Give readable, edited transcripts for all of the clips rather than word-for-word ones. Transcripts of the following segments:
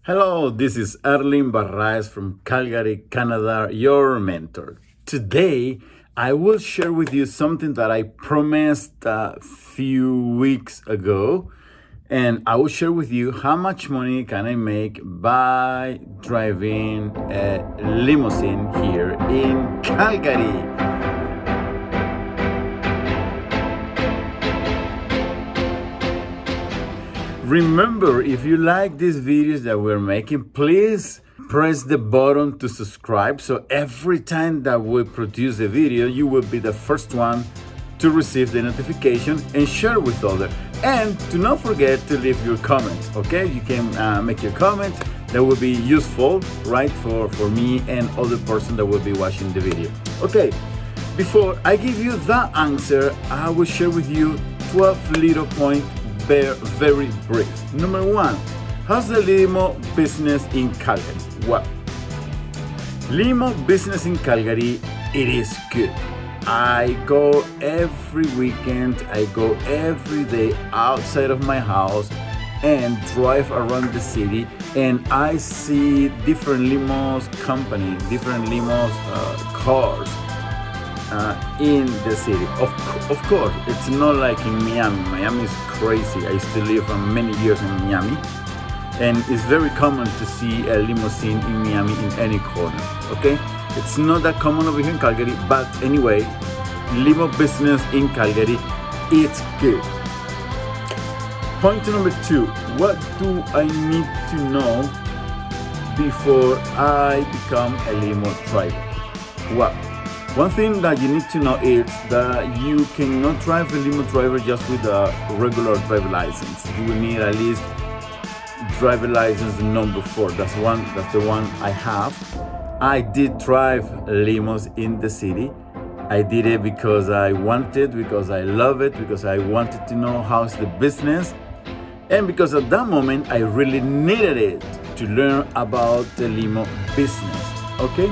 Hello, this is Erling Barraez from Calgary, Canada, your mentor. Today, I will share with you something that I promised a few weeks ago, and I will share with you how much money can I make by driving a limousine here in Calgary. Remember, if you like these videos that we're making, please press the button to subscribe so every time that we produce a video, you will be the first one to receive the notification and share with others. And to not forget to leave your comments, okay? You can make your comment. That will be useful, right, for me and other person that will be watching the video. Okay, before I give you that answer, I will share with you 12 little points very brief. Number one, how's the limo business in Calgary? Well, limo business in Calgary, it is good. I go every weekend, I go every day outside of my house and drive around the city, and I see different limos company, different limos cars in the city. Of course, it's not like in Miami. Miami is crazy. I used to live for many years in Miami, and it's very common to see a limousine in Miami in any corner. Okay, it's not that common over here in Calgary, but anyway, limo business in Calgary, it's good. Point number two, what do I need to know before I become a limo driver? Well, one thing that you need to know is that you cannot drive a limo driver just with a regular driver license. You will need at least driver license number 4. That's the one I have. I did drive limos in the city. I did it because I wanted, because I love it, because I wanted to know how's the business, and because at that moment I really needed it to learn about the limo business. Okay?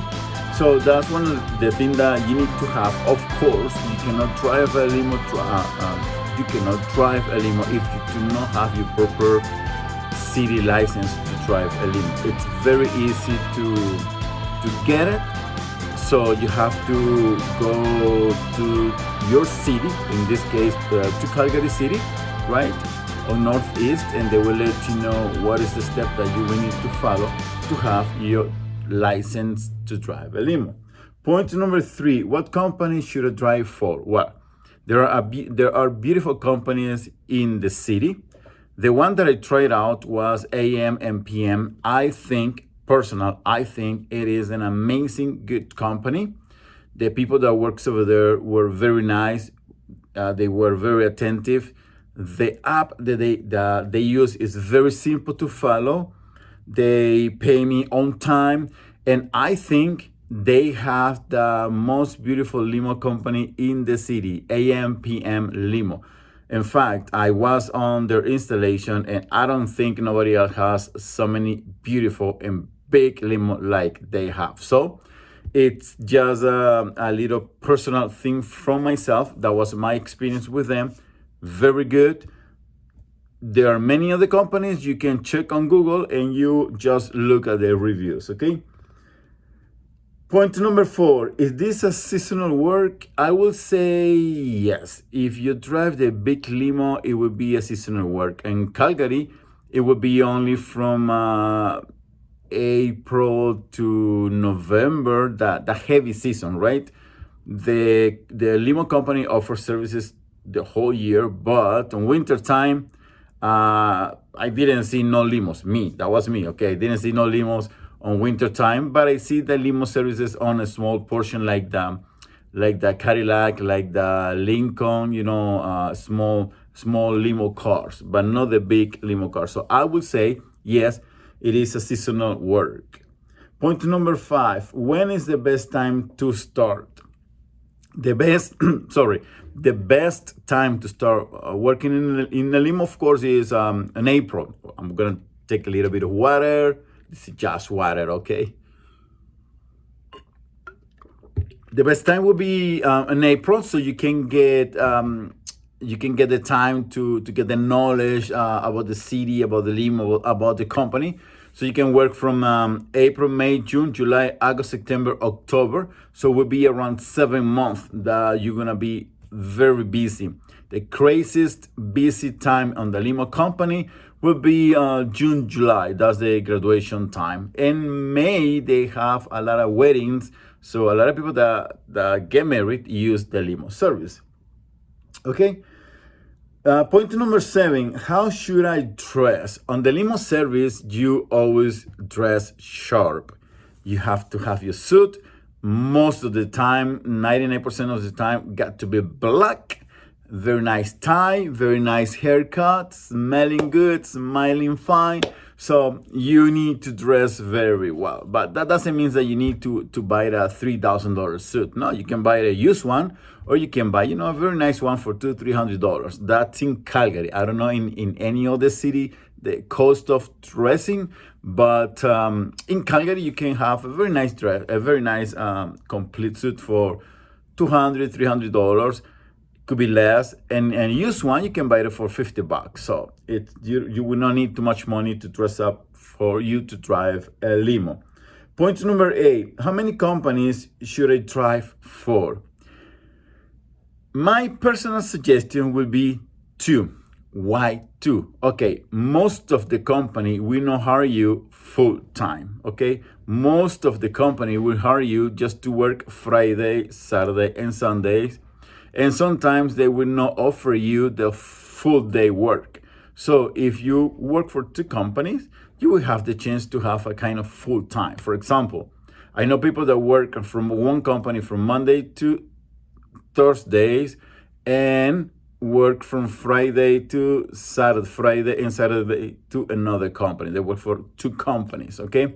So that's one of the things that you need to have. Of course, you cannot drive a limo. You cannot drive a limo if you do not have your proper city license to drive a limo. It's very easy to get it. So you have to go to your city, in this case, to Calgary City, right, or Northeast, and they will let you know what is the step that you will need to follow to have your license to drive a limo. Point number 3, what company should I drive for? Well, there are beautiful companies in the city. The one that I tried out was AM and PM. I think it is an amazing, good company. The people that works over there were very nice. They were very attentive. The app that they use is very simple to follow. They pay me on time, and I think they have the most beautiful limo company in the city, AM PM Limo. In fact, I was on their installation, and I don't think nobody else has so many beautiful and big limo like they have. So it's just a little personal thing from myself. That was my experience with them. Very good. There are many other companies you can check on Google, and you just look at the reviews, okay? Point number 4, is this a seasonal work? I will say yes. If you drive the big limo, it will be a seasonal work. In Calgary, it will be only from April to November, the heavy season, right? The limo company offers services the whole year, but in winter time, I didn't see no limos. That was me, okay? I didn't see no limos on winter time, but I see the limo services on a small portion, like the Cadillac, like the Lincoln, small limo cars, but not the big limo cars. So I would say yes, it is a seasonal work. Point number 5, when is the best time to start? The best time to start working in the limo, of course, is in April. I'm gonna take a little bit of water. This is just water, okay? The best time will be in April, so you can get the time to get the knowledge about the city, about the limo, about the company. So you can work from April, May, June, July, August, September, October. So it will be around 7 months that you're gonna be very busy. The craziest busy time on the limo company will be June, July. That's the graduation time. In May, they have a lot of weddings. So a lot of people that get married use the limo service. Okay. Point number 7, how should I dress? On the limo service, you always dress sharp. You have to have your suit. Most of the time, 99% of the time, got to be black. Very nice tie, very nice haircut, smelling good, smiling fine. So you need to dress very well. But that doesn't mean that you need to buy a $3,000 suit. No, you can buy a used one, or you can buy, a very nice one for $200-300. That's in Calgary. I don't know in any other city the cost of dressing, but in Calgary you can have a very nice dress, a very nice complete suit for $200-300. Could be less, and used one you can buy it for $50. So you will not need too much money to dress up for you to drive a limo. Point number 8, how many companies should I drive for? My personal suggestion will be 2. Why 2? Okay, most of the company will not hire you full time. Okay, most of the company will hire you just to work Friday, Saturday, and Sundays. And sometimes they will not offer you the full day work. So if you work for 2 companies, you will have the chance to have a kind of full time. For example, I know people that work from one company from Monday to Thursdays and work from Friday to Saturday, Friday and Saturday to another company. They work for 2 companies, okay?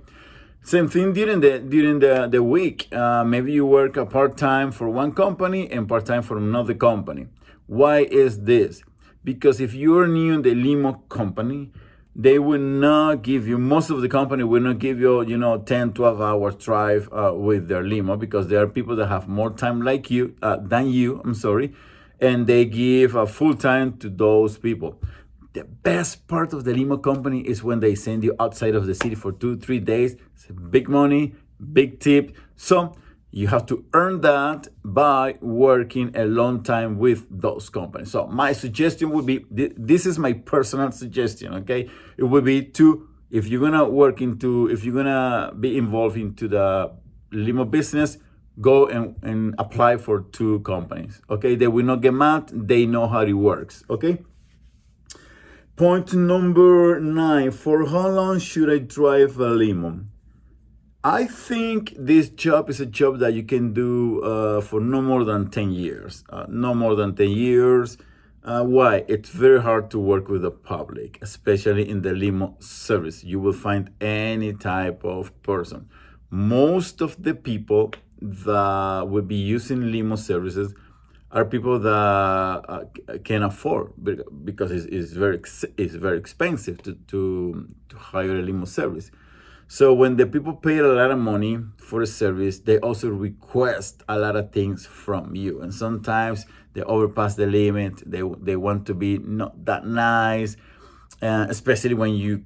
Same thing during the week. Maybe you work a part-time for one company and part-time for another company. Why is this? Because if you're new in the limo company, they will not give you, most of the company will not give you, 10, 12 hours drive with their limo, because there are people that have more time like you, than you, and they give a full time to those people. The best part of the limo company is when they send you outside of the city for 2-3 days. It's big money, big tip. So you have to earn that by working a long time with those companies. So my suggestion would be, this is my personal suggestion, okay? It would be if you're gonna be involved into the limo business, go and apply for 2 companies, okay? They will not get mad. They know how it works, okay? Point number 9, for how long should I drive a limo? I think this job is a job that you can do for no more than 10 years. Why? It's very hard to work with the public, especially in the limo service. You will find any type of person. Most of the people that will be using limo services are people that can afford, because it's very expensive to hire a limo service. So when the people pay a lot of money for a service, they also request a lot of things from you, and sometimes they overpass the limit. They want to be not that nice, especially when you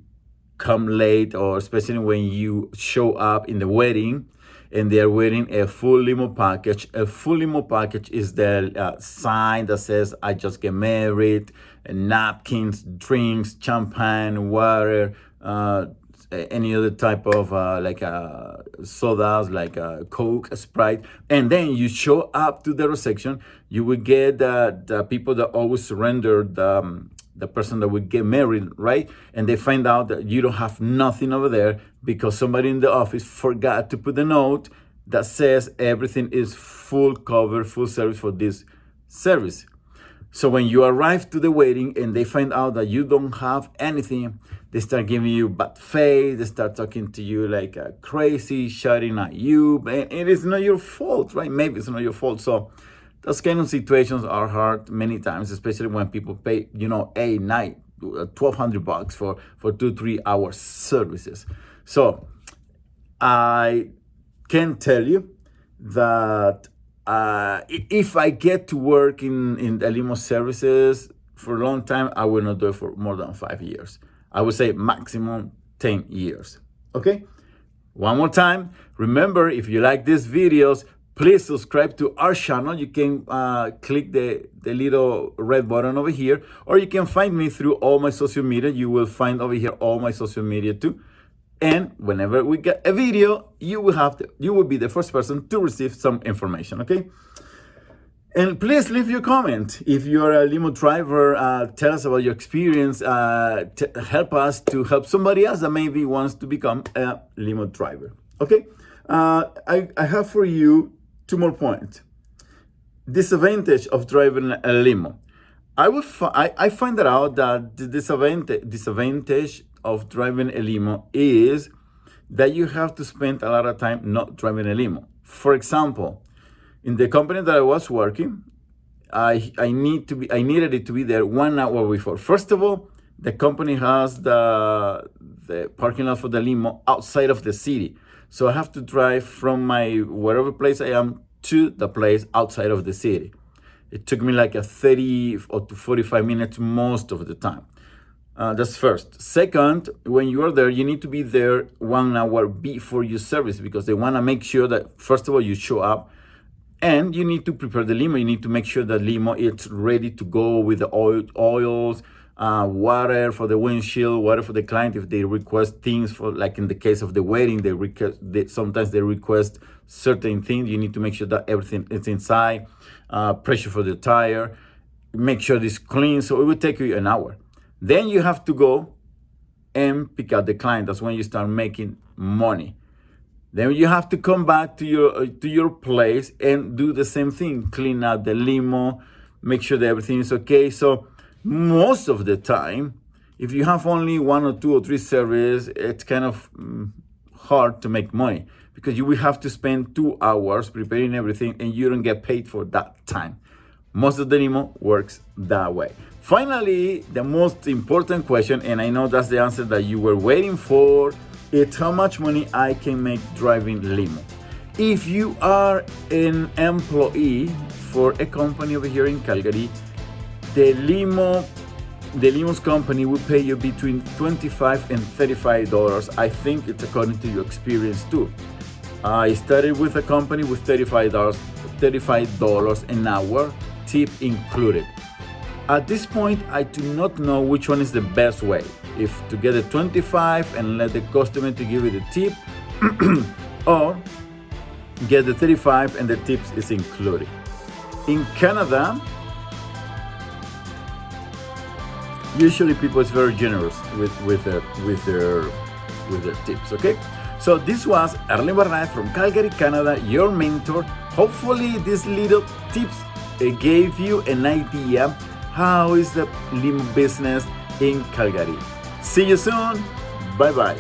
come late, or especially when you show up in the wedding and they are wearing a full limo package. A full limo package is the sign that says, I just get married, napkins, drinks, champagne, water, any other type of sodas like Coke, Sprite. And then you show up to the reception, you will get the people that always surrender the person that would get married, right? And they find out that you don't have nothing over there because somebody in the office forgot to put a note that says everything is full cover, full service for this service. So when you arrive to the wedding and they find out that you don't have anything, they start giving you bad face, they start talking to you like crazy, shouting at you, and it is not your fault, right? Maybe it's not your fault. So those kind of situations are hard many times, especially when people pay, a night, $1,200 for 2-3 hour services. So I can tell you that if I get to work in the limo services for a long time, I will not do it for more than 5 years. I would say maximum 10 years. Okay? One more time, remember, if you like these videos, please subscribe to our channel. You can click the little red button over here, or you can find me through all my social media. You will find over here all my social media too. And whenever we get a video, you will be the first person to receive some information, okay? And please leave your comment. If you're a limo driver, tell us about your experience. Help us to help somebody else that maybe wants to become a limo driver. Okay? I have for you 2 more points. Disadvantage of driving a limo. I find out that the disadvantage of driving a limo is that you have to spend a lot of time not driving a limo. For example, in the company that I was working, I needed it to be there 1 hour before. First of all, the company has the parking lot for the limo outside of the city. So I have to drive from my wherever place I am to the place outside of the city. It took me like 30 or to 45 minutes most of the time. That's first. Second, when you are there, you need to be there 1 hour before your service, because they want to make sure that, first of all, you show up, and you need to prepare the limo. You need to make sure the limo is ready to go with the oils, water for the windshield, water for the client. If they request things, for, like in the case of the wedding, sometimes they request certain things. You need to make sure that everything is inside, pressure for the tire, make sure it's clean. So it will take you an hour. Then you have to go and pick up the client. That's when you start making money. Then you have to come back to your place and do the same thing. Clean out the limo, make sure that everything is okay. So most of the time, if you have only 1 or 2 or 3 services, it's kind of hard to make money, because you will have to spend 2 hours preparing everything and you don't get paid for that time. Most of the limo works that way. Finally, the most important question, and I know that's the answer that you were waiting for, it's how much money I can make driving limo. If you are an employee for a company over here in Calgary, the limo's company will pay you between $25 and $35. I think it's according to your experience too. I started with a company with $35 an hour, tip included. At this point, I do not know which one is the best way. If to get a 25 and let the customer to give you the tip, or get the 35 and the tips is included. In Canada, usually people is very generous with their tips. Okay, so this was Arlen Barnett from Calgary, Canada, your mentor. Hopefully, these little tips gave you an idea how is the limo business in Calgary. See you soon. Bye bye.